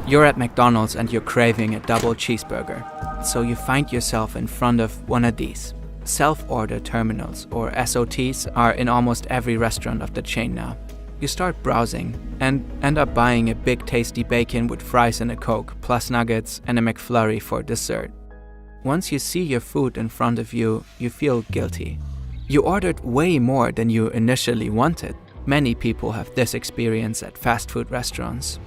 You're at McDonald's and you're craving a double cheeseburger. So you find yourself in front of one of these. Self-order terminals, or SOTs, are in almost every restaurant of the chain now. You start browsing and end up buying a big tasty bacon with fries and a Coke, plus nuggets and a McFlurry for dessert. Once you see your food in front of you, you feel guilty. You ordered way more than you initially wanted. Many people have this experience at fast food restaurants.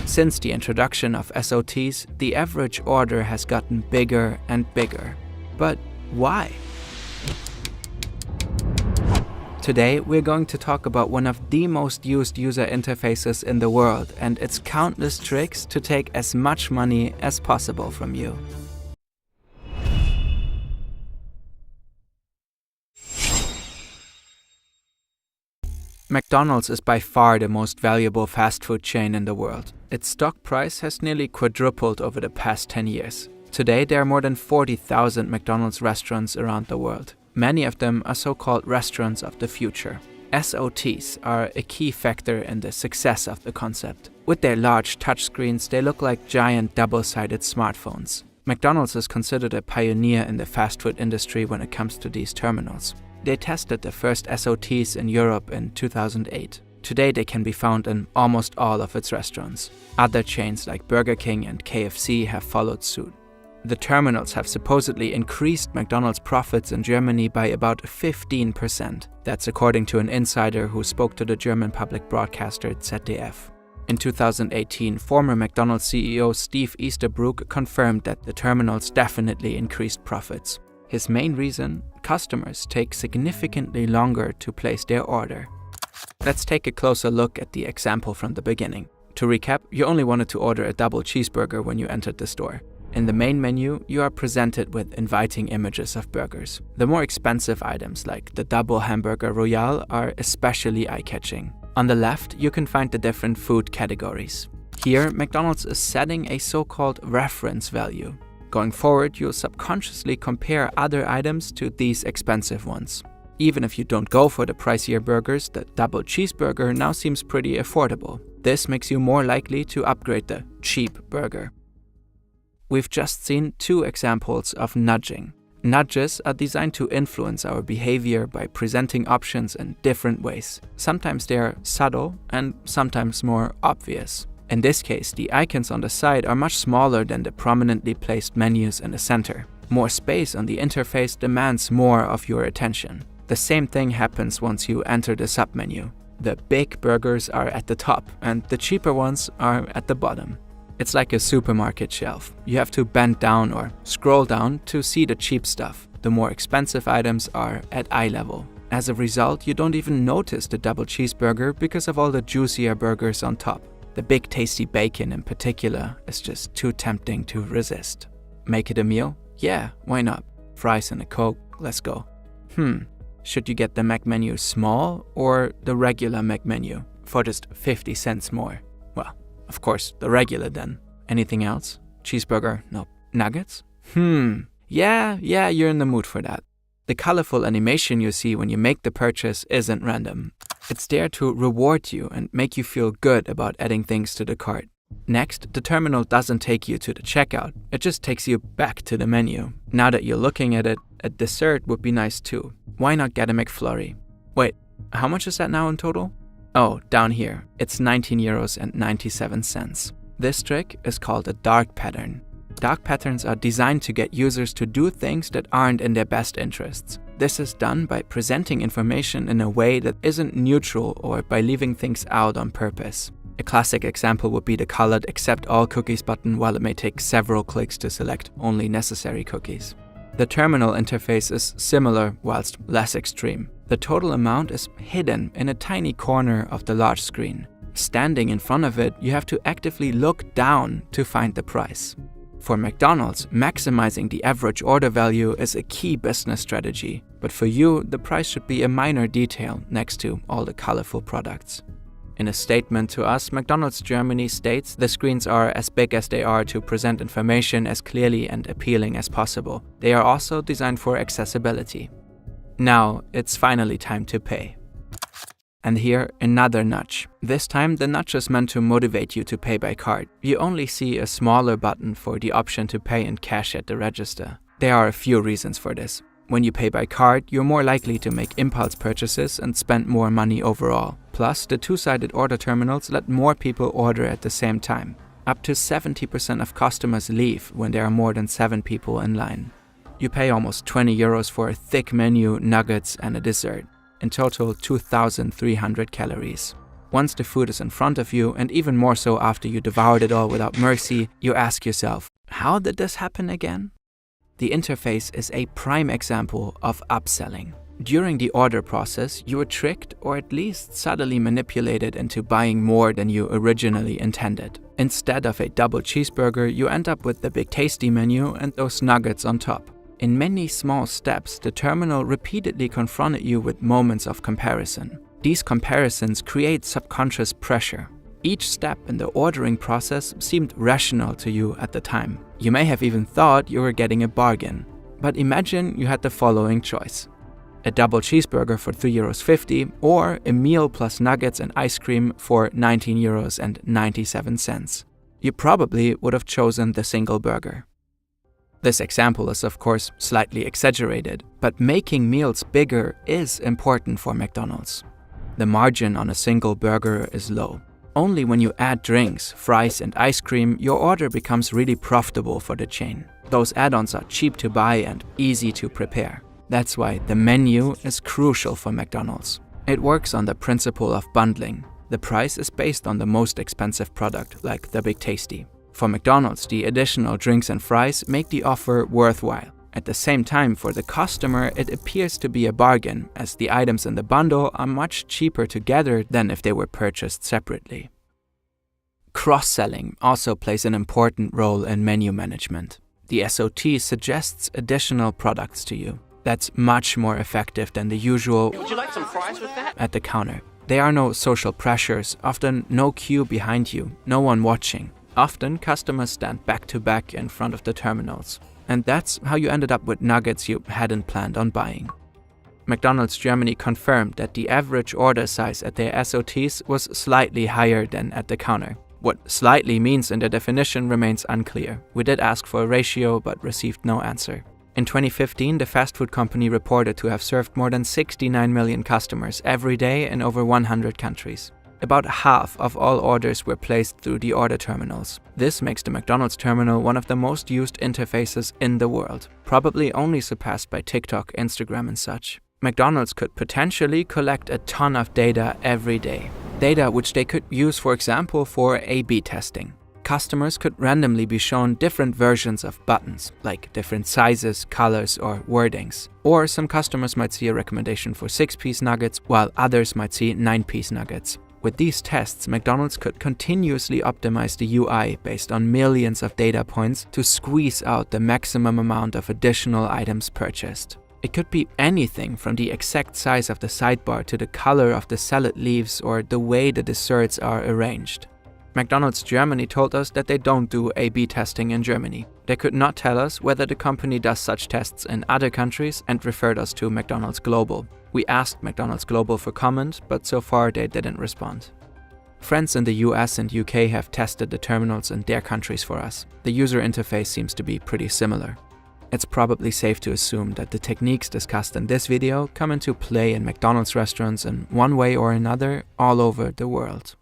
Since the introduction of SOTs, the average order has gotten bigger and bigger. But why? Today, we're going to talk about one of the most used user interfaces in the world and its countless tricks to take as much money as possible from you. McDonald's is by far the most valuable fast food chain in the world. Its stock price has nearly quadrupled over the past 10 years. Today, there are more than 40,000 McDonald's restaurants around the world. Many of them are so-called restaurants of the future. SOTs are a key factor in the success of the concept. With their large touchscreens, they look like giant double-sided smartphones. McDonald's is considered a pioneer in the fast food industry when it comes to these terminals. They tested the first SOTs in Europe in 2008. Today they can be found in almost all of its restaurants. Other chains like Burger King and KFC have followed suit. The terminals have supposedly increased McDonald's profits in Germany by about 15%. That's according to an insider who spoke to the German public broadcaster ZDF. In 2018, former McDonald's CEO Steve Easterbrook confirmed that the terminals definitely increased profits. His main reason? Customers take significantly longer to place their order. Let's take a closer look at the example from the beginning. To recap, you only wanted to order a double cheeseburger when you entered the store. In the main menu, you are presented with inviting images of burgers. The more expensive items, like the double hamburger royale, are especially eye-catching. On the left, you can find the different food categories. Here, McDonald's is setting a so-called reference value. Going forward, you'll subconsciously compare other items to these expensive ones. Even if you don't go for the pricier burgers, the double cheeseburger now seems pretty affordable. This makes you more likely to upgrade the cheap burger. We've just seen two examples of nudging. Nudges are designed to influence our behavior by presenting options in different ways. Sometimes they are subtle and sometimes more obvious. In this case, the icons on the side are much smaller than the prominently placed menus in the center. More space on the interface demands more of your attention. The same thing happens once you enter the submenu. The big burgers are at the top and the cheaper ones are at the bottom. It's like a supermarket shelf. You have to bend down or scroll down to see the cheap stuff. The more expensive items are at eye level. As a result, you don't even notice the double cheeseburger because of all the juicier burgers on top. The big tasty bacon in particular is just too tempting to resist. Make it a meal? Yeah, why not? Fries and a Coke, let's go. Should you get the McMenu small or the regular McMenu for just 50 cents more? Well, of course, the regular then. Anything else? Cheeseburger? Nope. Nuggets? Yeah, you're in the mood for that. The colorful animation you see when you make the purchase isn't random. It's there to reward you and make you feel good about adding things to the cart. Next, the terminal doesn't take you to the checkout, it just takes you back to the menu. Now that you're looking at it, a dessert would be nice too. Why not get a McFlurry? Wait, how much is that now in total? Oh, down here, it's 19.97 euros. This trick is called a dark pattern. Dark patterns are designed to get users to do things that aren't in their best interests. This is done by presenting information in a way that isn't neutral or by leaving things out on purpose. A classic example would be the colored Accept All Cookies button, while it may take several clicks to select only necessary cookies. The terminal interface is similar whilst less extreme. The total amount is hidden in a tiny corner of the large screen. Standing in front of it, you have to actively look down to find the price. For McDonald's, maximizing the average order value is a key business strategy, but for you, the price should be a minor detail next to all the colorful products. In a statement to us, McDonald's Germany states the screens are as big as they are to present information as clearly and appealing as possible. They are also designed for accessibility. Now, it's finally time to pay. And here, another nudge. This time, the nudge is meant to motivate you to pay by card. You only see a smaller button for the option to pay in cash at the register. There are a few reasons for this. When you pay by card, you're more likely to make impulse purchases and spend more money overall. Plus, the two-sided order terminals let more people order at the same time. Up to 70% of customers leave when there are more than 7 people in line. You pay almost 20 euros for a thick menu, nuggets, and a dessert. In total, 2,300 calories. Once the food is in front of you, and even more so after you devoured it all without mercy, you ask yourself, how did this happen again? The interface is a prime example of upselling. During the order process, you were tricked or at least subtly manipulated into buying more than you originally intended. Instead of a double cheeseburger, you end up with the Big Tasty menu and those nuggets on top. In many small steps, the terminal repeatedly confronted you with moments of comparison. These comparisons create subconscious pressure. Each step in the ordering process seemed rational to you at the time. You may have even thought you were getting a bargain. But imagine you had the following choice: a double cheeseburger for 3.50 euros or a meal plus nuggets and ice cream for 19.97 euros. You probably would have chosen the single burger. This example is of course slightly exaggerated, but making meals bigger is important for McDonald's. The margin on a single burger is low. Only when you add drinks, fries and ice cream, your order becomes really profitable for the chain. Those add-ons are cheap to buy and easy to prepare. That's why the menu is crucial for McDonald's. It works on the principle of bundling. The price is based on the most expensive product, like the Big Tasty. For McDonald's, the additional drinks and fries make the offer worthwhile. At the same time, for the customer, it appears to be a bargain, as the items in the bundle are much cheaper together than if they were purchased separately. Cross-selling also plays an important role in menu management. The SOT suggests additional products to you. That's much more effective than the usual "Would you like some fries with that?" at the counter. There are no social pressures, often no queue behind you, no one watching. Often, customers stand back to back in front of the terminals. And that's how you ended up with nuggets you hadn't planned on buying. McDonald's Germany confirmed that the average order size at their SOTs was slightly higher than at the counter. What slightly means in their definition remains unclear. We did ask for a ratio, but received no answer. In 2015, the fast food company reported to have served more than 69 million customers every day in over 100 countries. About half of all orders were placed through the order terminals. This makes the McDonald's terminal one of the most used interfaces in the world, probably only surpassed by TikTok, Instagram and such. McDonald's could potentially collect a ton of data every day. Data which they could use, for example, for A/B testing. Customers could randomly be shown different versions of buttons, like different sizes, colors, or wordings. Or some customers might see a recommendation for 6-piece nuggets, while others might see 9-piece nuggets. With these tests, McDonald's could continuously optimize the UI based on millions of data points to squeeze out the maximum amount of additional items purchased. It could be anything from the exact size of the sidebar to the color of the salad leaves or the way the desserts are arranged. McDonald's Germany told us that they don't do A/B testing in Germany. They could not tell us whether the company does such tests in other countries and referred us to McDonald's Global. We asked McDonald's Global for comment, but so far they didn't respond. Friends in the US and UK have tested the terminals in their countries for us. The user interface seems to be pretty similar. It's probably safe to assume that the techniques discussed in this video come into play in McDonald's restaurants in one way or another all over the world.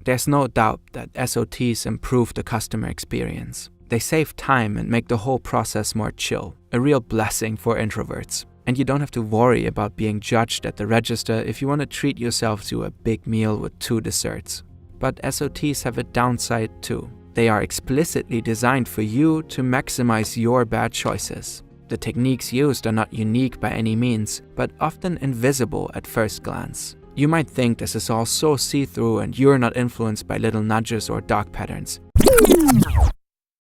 There's no doubt that SOTs improve the customer experience. They save time and make the whole process more chill, a real blessing for introverts. And you don't have to worry about being judged at the register if you want to treat yourself to a big meal with 2 desserts. But SOTs have a downside too. They are explicitly designed for you to maximize your bad choices. The techniques used are not unique by any means, but often invisible at first glance. You might think this is all so see-through and you're not influenced by little nudges or dark patterns.